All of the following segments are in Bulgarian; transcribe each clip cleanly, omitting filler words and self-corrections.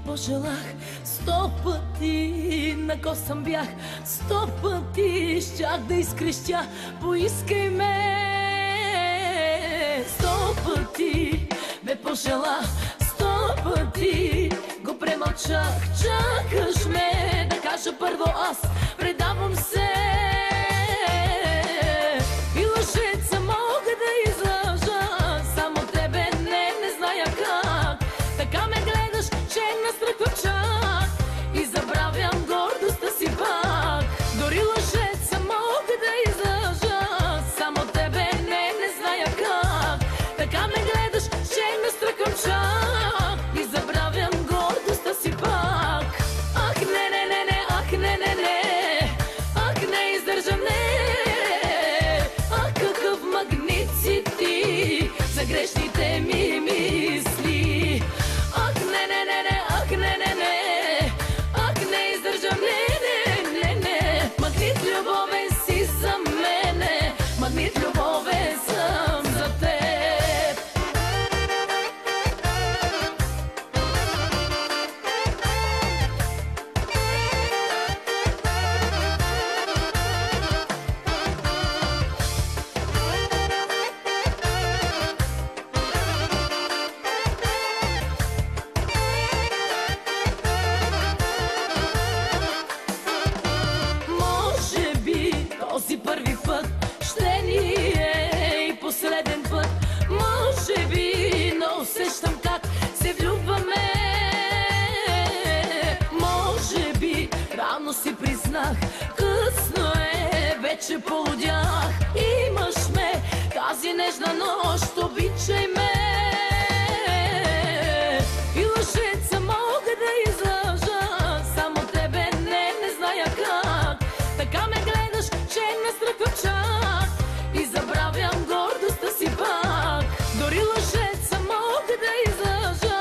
пожелах 100 пъти, на косъм бях 100 пъти, щях да изкрещя: поискай ме. 100 пъти ме пожелах, 100 пъти го премълчах. Чакаш ме да кажа първо аз: предавам се. И лъжеца мога да излъжа, само тебе не зная как. Така ме гледаш, че настръхвам чак и забравям гордостта си пак. Дори лъжеца мога да излъжа, само тебе не зная как. Така ме гледаш, че настръхвам чак и забравям гордостта си пак. Ах, не, ах, не, ах, не издържам, не. Ах, какъв магнит си ти за грешните ми мисли. Ах, не, ах, не, ах, не издържам, не. Магнит любовен си за мене, магнит любовен съм за теб. Може би този първи път ще ни е и последен път. Може би, но усещам как се влюбваме. Може би рано си признах, късно е, вече полудях. Имаш ме тази нежна нощ, обичай ме. И лъжеца мога да излъжа, само тебе не зная как. Така ме гледаш, че настръхвам чак и забравям гордостта си пак. Дори лъжеца мога да излъжа,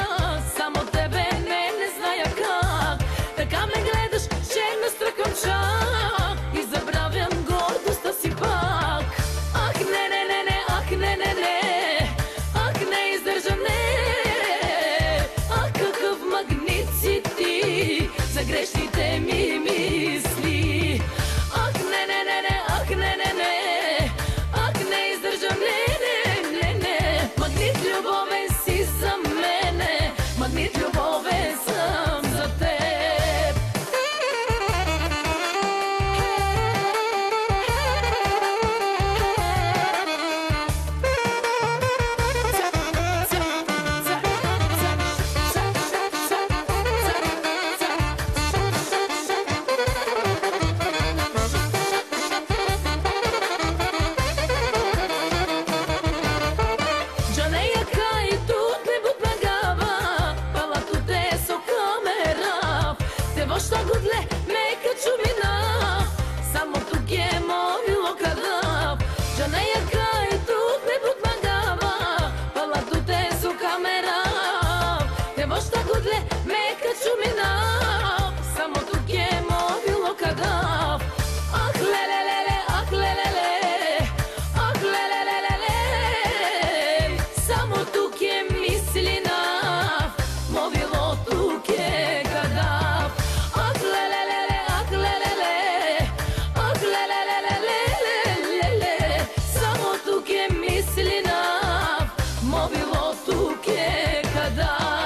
само тебе не зная как. Така ме гледаш, че настръхвам чак и забравям гордостта си пак. Ах, не, ах, не, ах, не издържам, не. Ах, какъв магнит си ти за грешните ми мисли. Ах, не, ах, не, ах, не издържам, не. Магнит любовен си за мене, магнит любовен съм за теб. Мобилото ке када.